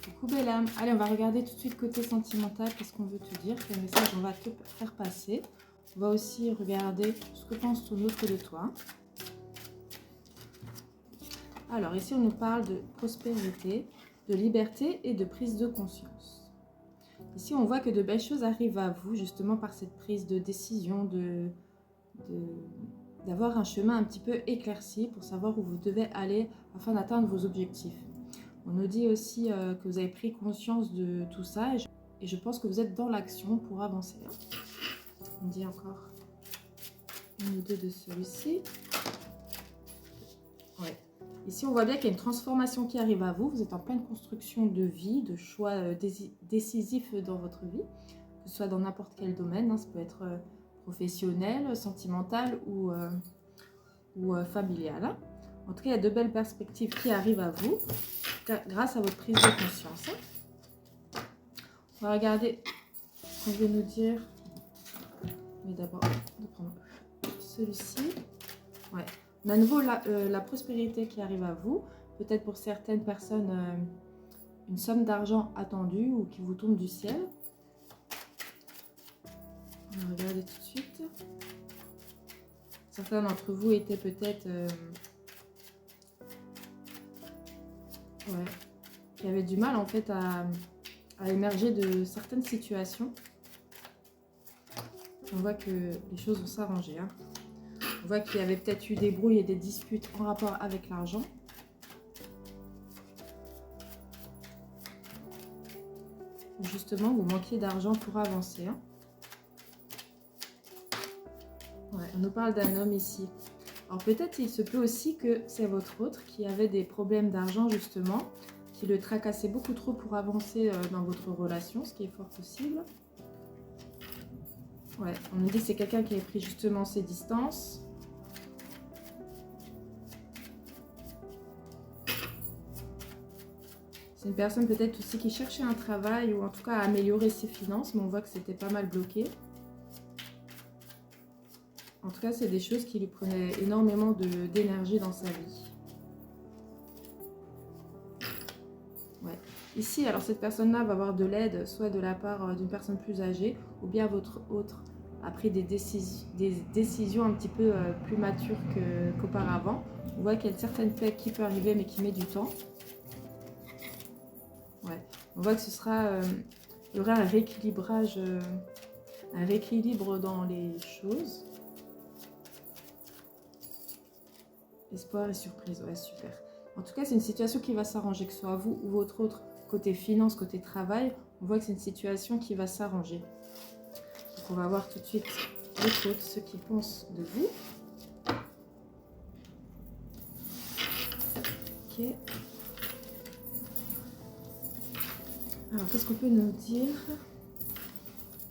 Coucou belle âme. Allez, on va regarder tout de suite côté sentimental. Qu'est-ce qu'on veut te dire? Quel message on va te faire passer? On va aussi regarder ce que pense ton autre de toi. Alors ici, on nous parle de prospérité, de liberté et de prise de conscience. Ici, on voit que de belles choses arrivent à vous, justement par cette prise de décision, d'avoir un chemin un petit peu éclairci pour savoir où vous devez aller afin d'atteindre vos objectifs. On nous dit aussi que vous avez pris conscience de tout ça et je pense que vous êtes dans l'action pour avancer. On dit encore une ou deux de celui-ci. Ouais. Ici, on voit bien qu'il y a une transformation qui arrive à vous. Vous êtes en pleine construction de vie, de choix décisifs dans votre vie, que ce soit dans n'importe quel domaine. Hein. Ça peut être professionnel, sentimental ou familial. Hein. En tout cas, il y a de belles perspectives qui arrivent à vous grâce à votre prise de conscience. Hein. On va regarder ce qu'on veut nous dire. Mais d'abord, de prendre celui-ci. Ouais. On a à nouveau la prospérité qui arrive à vous. Peut-être pour certaines personnes, une somme d'argent attendue ou qui vous tombe du ciel. On va regarder tout de suite. Certains d'entre vous étaient peut-être... qui avaient du mal en fait à émerger de certaines situations. On voit que les choses vont s'arranger. Hein. On voit qu'il y avait peut-être eu des brouilles et des disputes en rapport avec l'argent. Justement, vous manquiez d'argent pour avancer. Hein. Ouais, on nous parle d'un homme ici. Alors peut-être il se peut aussi que c'est votre autre qui avait des problèmes d'argent justement, qui le tracassait beaucoup trop pour avancer dans votre relation, ce qui est fort possible. Ouais, on nous dit que c'est quelqu'un qui avait pris justement ses distances. C'est une personne peut-être aussi qui cherchait un travail ou en tout cas à améliorer ses finances, mais on voit que c'était pas mal bloqué. En tout cas, c'est des choses qui lui prenaient énormément d'énergie dans sa vie. Ouais. Ici, alors cette personne-là va avoir de l'aide, soit de la part d'une personne plus âgée, ou bien votre autre a pris des décisions un petit peu plus matures qu'auparavant. On voit qu'il y a une certaine paix qui peut arriver, mais qui met du temps. Ouais. On voit que ce sera, il y aura un rééquilibrage, un rééquilibre dans les choses. Espoir et surprise, ouais, super. En tout cas, c'est une situation qui va s'arranger, que ce soit vous ou votre autre, côté finance, côté travail. On voit que c'est une situation qui va s'arranger. Donc, on va voir tout de suite votre autre, ce qu'ils pensent de vous. Ok. Alors, qu'est-ce qu'on peut nous dire?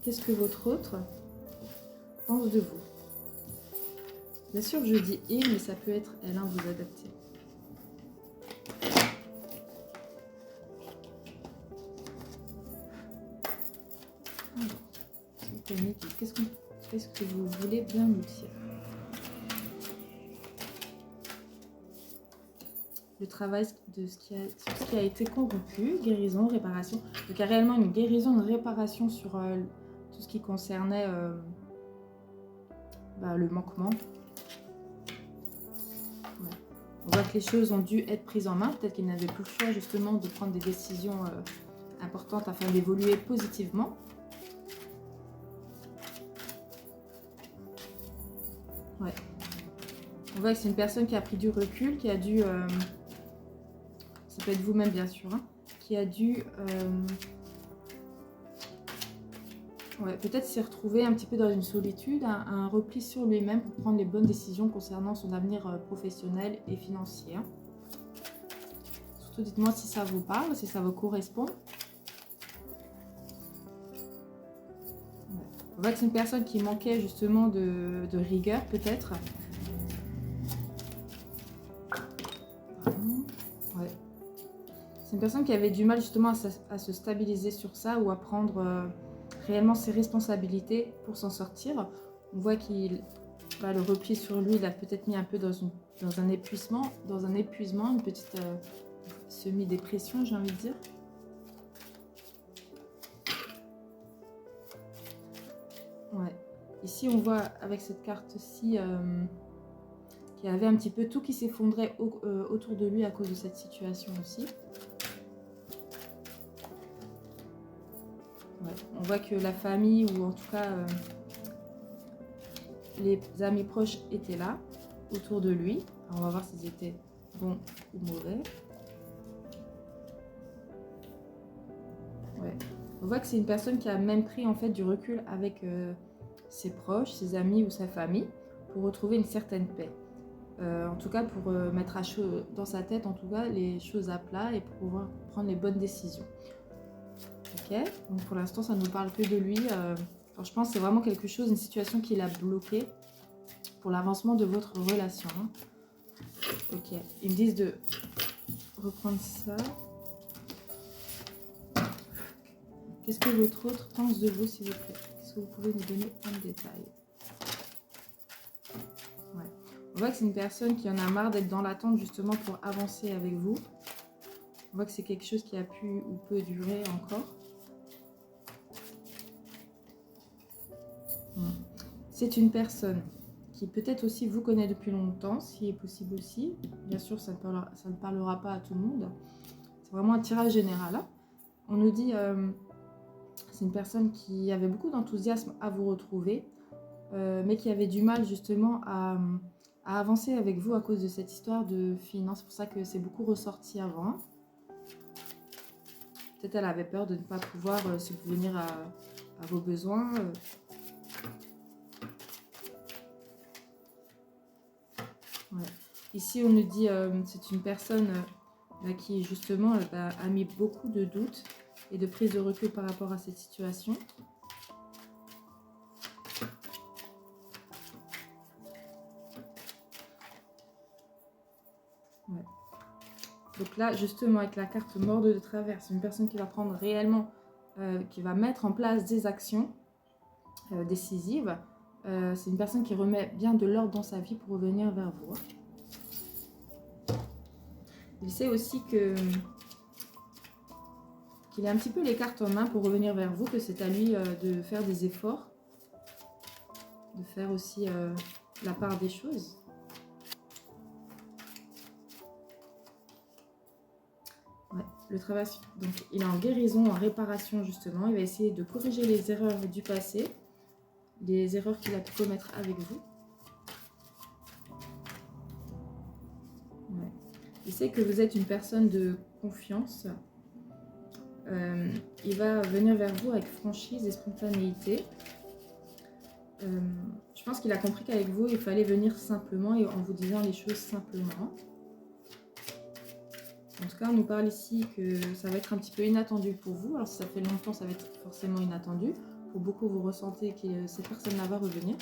Qu'est-ce que votre autre pense de vous? Bien sûr, je dis « il », mais ça peut être « elle », hein, vous adaptez. Alors, qu'est-ce que vous voulez bien nous dire? Le travail de ce qui a été corrompu, guérison, réparation. Donc, il y a réellement une guérison, une réparation sur tout ce qui concernait le manquement. On voit que les choses ont dû être prises en main. Peut-être qu'il n'avait plus le choix justement de prendre des décisions importantes afin d'évoluer positivement. Ouais. On voit que c'est une personne qui a pris du recul, qui a dû... ça peut être vous-même bien sûr. Hein, qui a dû... peut-être s'est retrouvé un petit peu dans une solitude, un repli sur lui-même pour prendre les bonnes décisions concernant son avenir professionnel et financier. Hein. Surtout dites-moi si ça vous parle, si ça vous correspond. Ouais. On voit que c'est une personne qui manquait justement de rigueur peut-être. Ouais. C'est une personne qui avait du mal justement à se stabiliser sur ça ou à prendre... réellement ses responsabilités pour s'en sortir. On voit qu'il va le repli sur lui, il a peut-être mis un peu dans un épuisement, une petite semi-dépression, j'ai envie de dire. Ici, on voit avec cette carte-ci qu'il y avait un petit peu tout qui s'effondrait autour de lui à cause de cette situation aussi. Ouais, on voit que la famille, ou en tout cas les amis proches étaient là, autour de lui. Alors, on va voir s'ils étaient bons ou mauvais. Ouais. On voit que c'est une personne qui a même pris en fait du recul avec ses proches, ses amis ou sa famille pour retrouver une certaine paix. En tout cas pour mettre dans sa tête en tout cas les choses à plat et pour pouvoir prendre les bonnes décisions. Ok, donc pour l'instant ça ne nous parle que de lui. Alors, je pense que c'est vraiment quelque chose, une situation qui l'a bloqué pour l'avancement de votre relation. Ok, ils me disent de reprendre ça. Qu'est-ce que votre autre pense de vous, s'il vous plaît? Est-ce que vous pouvez nous donner un détail? Ouais. On voit que c'est une personne qui en a marre d'être dans l'attente justement pour avancer avec vous. On voit que c'est quelque chose qui a pu ou peut durer encore. C'est une personne qui peut-être aussi vous connaît depuis longtemps, si est possible aussi. Bien sûr, ça ne parlera pas à tout le monde. C'est vraiment un tirage général. Hein. On nous dit... c'est une personne qui avait beaucoup d'enthousiasme à vous retrouver, mais qui avait du mal justement à avancer avec vous à cause de cette histoire de finances. C'est pour ça que c'est beaucoup ressorti avant. Peut-être elle avait peur de ne pas pouvoir subvenir à vos besoins. Ouais. Ici, on nous dit c'est une personne qui justement a mis beaucoup de doutes et de prise de recul par rapport à cette situation. Ouais. Donc là, justement, avec la carte mort de travers, c'est une personne qui va prendre réellement, qui va mettre en place des actions décisives. C'est une personne qui remet bien de l'ordre dans sa vie pour revenir vers vous. Il sait aussi qu'il a un petit peu les cartes en main pour revenir vers vous, que c'est à lui de faire des efforts, de faire aussi la part des choses. Ouais, le travail, donc il est en guérison, en réparation justement. Il va essayer de corriger les erreurs du passé, les erreurs qu'il a pu commettre avec vous. Ouais. Il sait que vous êtes une personne de confiance. Il va venir vers vous avec franchise et spontanéité. Je pense qu'il a compris qu'avec vous, il fallait venir simplement et en vous disant les choses simplement. En tout cas, on nous parle ici que ça va être un petit peu inattendu pour vous. Alors si ça fait longtemps, ça va être forcément inattendu. Pour beaucoup, vous ressentez que cette personne-là va revenir.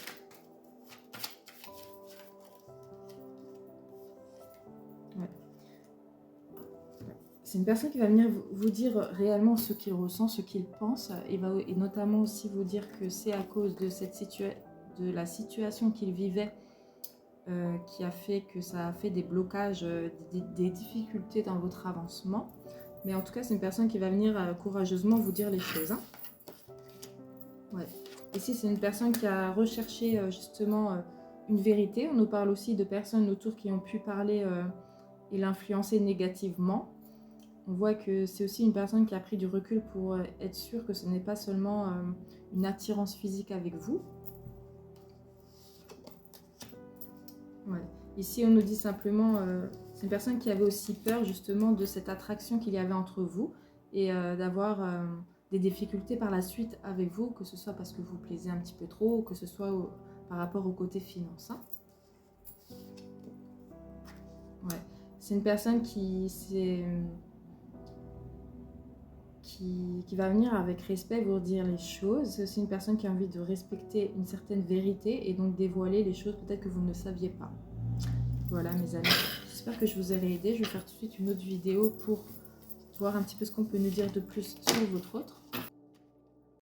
Ouais. C'est une personne qui va venir vous dire réellement ce qu'il ressent, ce qu'il pense, et notamment aussi vous dire que c'est à cause de la situation qu'il vivait qui a fait que ça a fait des blocages, des difficultés dans votre avancement. Mais en tout cas, c'est une personne qui va venir courageusement vous dire les choses. Hein. Ouais. Ici, c'est une personne qui a recherché justement une vérité. On nous parle aussi de personnes autour qui ont pu parler et l'influencer négativement. On voit que c'est aussi une personne qui a pris du recul pour être sûr que ce n'est pas seulement une attirance physique avec vous. Ouais. Ici, on nous dit simplement, c'est une personne qui avait aussi peur justement de cette attraction qu'il y avait entre vous et d'avoir des difficultés par la suite avec vous, que ce soit parce que vous plaisez un petit peu trop ou que ce soit par rapport au côté finance. Hein. Ouais. C'est une personne qui va venir avec respect vous dire les choses. C'est aussi une personne qui a envie de respecter une certaine vérité et donc dévoiler les choses peut-être que vous ne saviez pas. Voilà mes amis, j'espère que je vous ai aidé. Je vais faire tout de suite une autre vidéo pour voir un petit peu ce qu'on peut nous dire de plus sur votre autre.